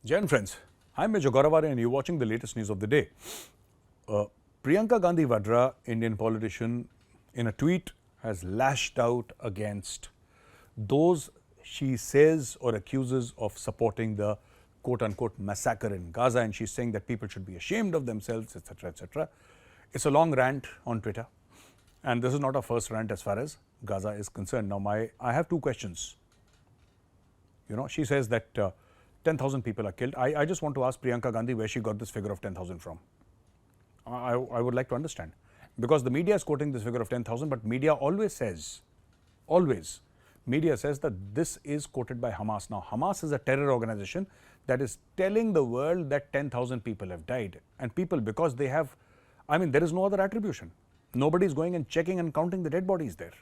Jai Hind friends, I'm Major Gaurav Arya and you're watching the latest news of the day. Priyanka Gandhi Vadra, Indian politician, in a tweet has lashed out against those she says or accuses of supporting the quote-unquote massacre in Gaza, and she's saying that people should be ashamed of themselves, etc., etc. It's a long rant on Twitter, and this is not a first rant as far as Gaza is concerned. Now, I have two questions. She says that 10,000 people are killed. I just want to ask Priyanka Gandhi where she got this figure of 10,000 from. I would like to understand. Because the media is quoting this figure of 10,000, but media always says that this is quoted by Hamas. Now, Hamas is a terror organization that is telling the world that 10,000 people have died. And people, because they have, there is no other attribution. Nobody is going and checking and counting the dead bodies there.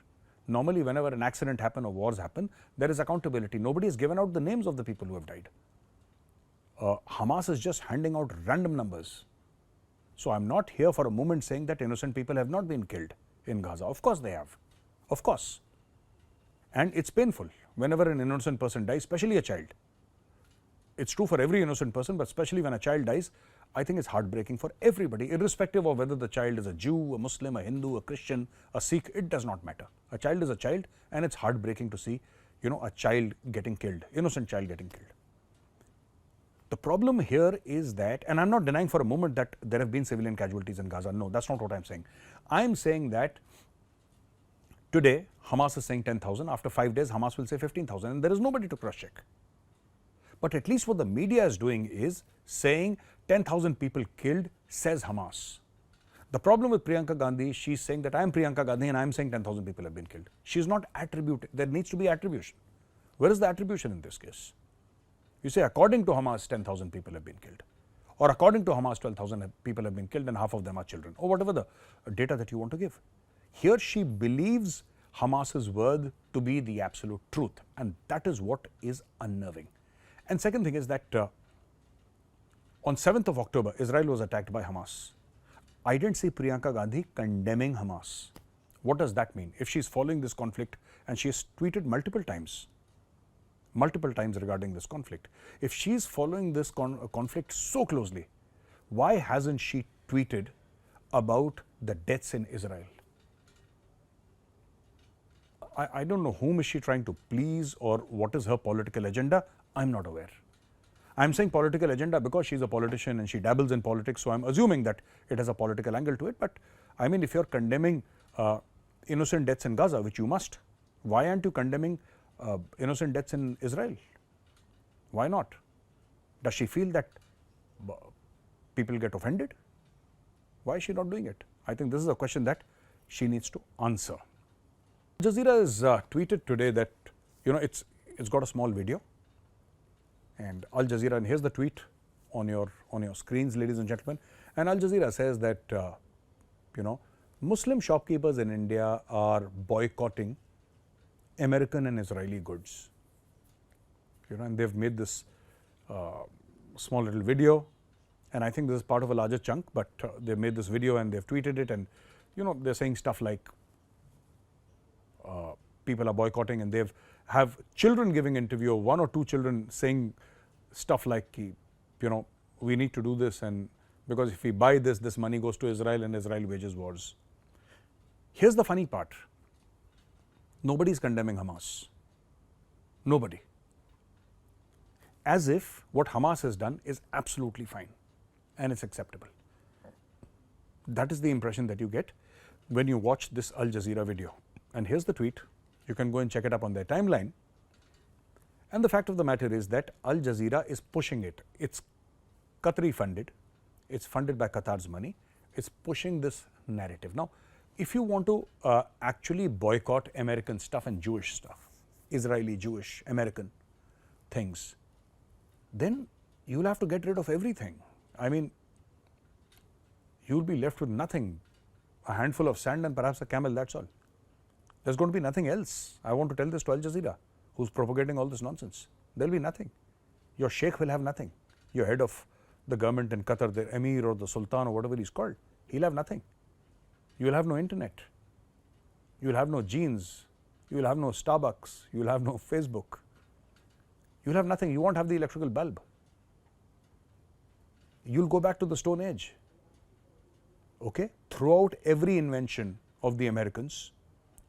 Normally, whenever an accident happens or wars happen, there is accountability. Nobody has given out the names of the people who have died. Hamas is just handing out random numbers. So I'm not here for a moment saying that innocent people have not been killed in Gaza. Of course they have. Of course. And it's painful whenever an innocent person dies, especially a child. It's true for every innocent person, but especially when a child dies, I think it's heartbreaking for everybody, irrespective of whether the child is a Jew, a Muslim, a Hindu, a Christian, a Sikh. It does not matter. A child is a child, and it's heartbreaking to see, a child getting killed, innocent child getting killed. The problem here is that, and I'm not denying for a moment that there have been civilian casualties in Gaza. No, that's not what I'm saying. I'm saying that today, Hamas is saying 10,000. After 5 days, Hamas will say 15,000, and there is nobody to cross-check. But at least what the media is doing is saying 10,000 people killed, says Hamas. The problem with Priyanka Gandhi, she's saying that I'm Priyanka Gandhi and I'm saying 10,000 people have been killed. She's not attributing. There needs to be attribution. Where is the attribution in this case? You say according to Hamas 10,000 people have been killed, or according to Hamas 12,000 people have been killed and half of them are children, or whatever the data that you want to give. Here she believes Hamas's word to be the absolute truth, and that is what is unnerving. And second thing is that on 7th of October, Israel was attacked by Hamas. I didn't see Priyanka Gandhi condemning Hamas. What does that mean? If she's following this conflict, and she has tweeted multiple times regarding this conflict, if she's following this conflict so closely, why hasn't she tweeted about the deaths in Israel? I don't know whom is she trying to please or what is her political agenda. I'm not aware. I'm saying political agenda because she's a politician and she dabbles in politics, so I'm assuming that it has a political angle to it. But if you're condemning innocent deaths in Gaza, which you must, why aren't you condemning innocent deaths in Israel? Why not? Does she feel that people get offended? Why is she not doing it? I think this is a question that she needs to answer. Jazeera has tweeted today that it's got a small video, and Al Jazeera, and here's the tweet on your screens, ladies and gentlemen. And Al Jazeera says that Muslim shopkeepers in India are boycotting American and Israeli goods. And they've made this small little video, and I think this is part of a larger chunk, but they've made this video and they've tweeted it, and they're saying stuff like people are boycotting, and they've have children giving interview, 1 or 2 children saying stuff like, we need to do this, and because if we buy this money goes to Israel and Israel wages wars. Here's the funny part. Nobody is condemning Hamas. Nobody. As if what Hamas has done is absolutely fine and it's acceptable. That is the impression that you get when you watch this Al Jazeera video. And here's the tweet. You can go and check it up on their timeline. And the fact of the matter is that Al Jazeera is pushing it. It's Qatari funded. It's funded by Qatar's money. It's pushing this narrative. Now, if you want to actually boycott American stuff and Jewish stuff, Israeli, Jewish, American things, then you'll have to get rid of everything. You'll be left with nothing, a handful of sand and perhaps a camel, that's all. There's going to be nothing else. I want to tell this to Al Jazeera, who's propagating all this nonsense. There'll be nothing. Your sheikh will have nothing. Your head of the government in Qatar, the emir or the sultan or whatever he's called, he'll have nothing. You will have no internet. You will have no jeans. You will have no Starbucks. You will have no Facebook. You will have nothing. You won't have the electrical bulb. you'll go back to the Stone Age. Okay? Throughout every invention of the Americans,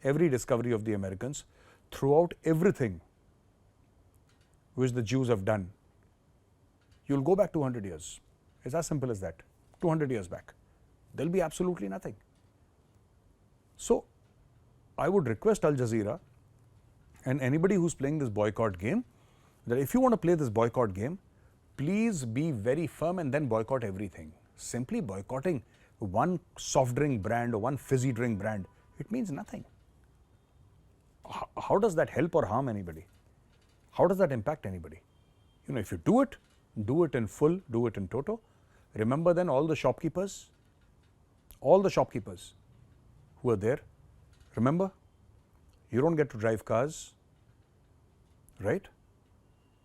every discovery of the Americans, throughout everything which the Jews have done, you'll go back 200 years. It's as simple as that. 200 years back. There'll be absolutely nothing. So, I would request Al Jazeera and anybody who's playing this boycott game that if you want to play this boycott game, please be very firm and then boycott everything. Simply boycotting one soft drink brand or one fizzy drink brand, it means nothing. How does that help or harm anybody? How does that impact anybody? You know, if you do it in full, do it in toto. Remember then all the shopkeepers who are there. Remember, you don't get to drive cars, right?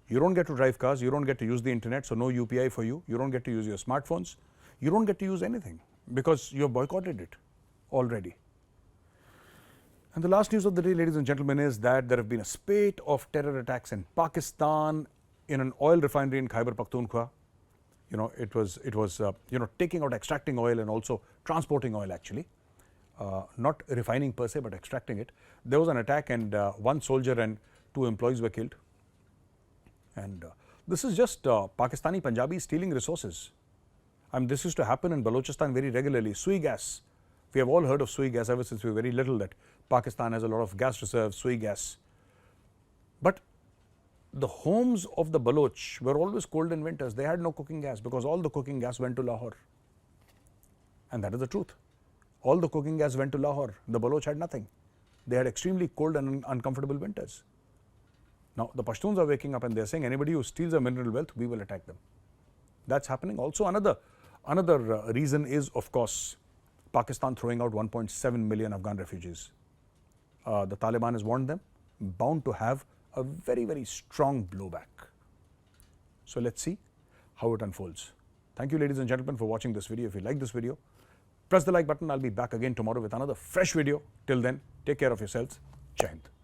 You don't get to drive cars, you don't get to use the internet, so no UPI for you. You don't get to use your smartphones. You don't get to use anything because you have boycotted it already. And the last news of the day, ladies and gentlemen, is that there have been a spate of terror attacks in Pakistan in an oil refinery in Khyber Pakhtunkhwa. You know, it was taking out, extracting oil and also transporting oil actually. Not refining per se, but extracting it. There was an attack and one soldier and 2 employees were killed. And this is just Pakistani Punjabis stealing resources. I mean, this used to happen in Balochistan very regularly. Sui gas. We have all heard of sui gas ever since we were very little, that Pakistan has a lot of gas reserves, sui gas. But the homes of the Baloch were always cold in winters. They had no cooking gas because all the cooking gas went to Lahore. And that is the truth. All the cooking gas went to Lahore. The Baloch had nothing. They had extremely cold and uncomfortable winters. Now, the Pashtuns are waking up and they're saying anybody who steals a mineral wealth, we will attack them. That's happening. Also, another reason is, of course, Pakistan throwing out 1.7 million Afghan refugees. The Taliban has warned them, bound to have a very, very strong blowback. So, let's see how it unfolds. Thank you, ladies and gentlemen, for watching this video. If you like this video, press the like button. I'll be back again tomorrow with another fresh video. Till then, take care of yourselves. Jai Hind.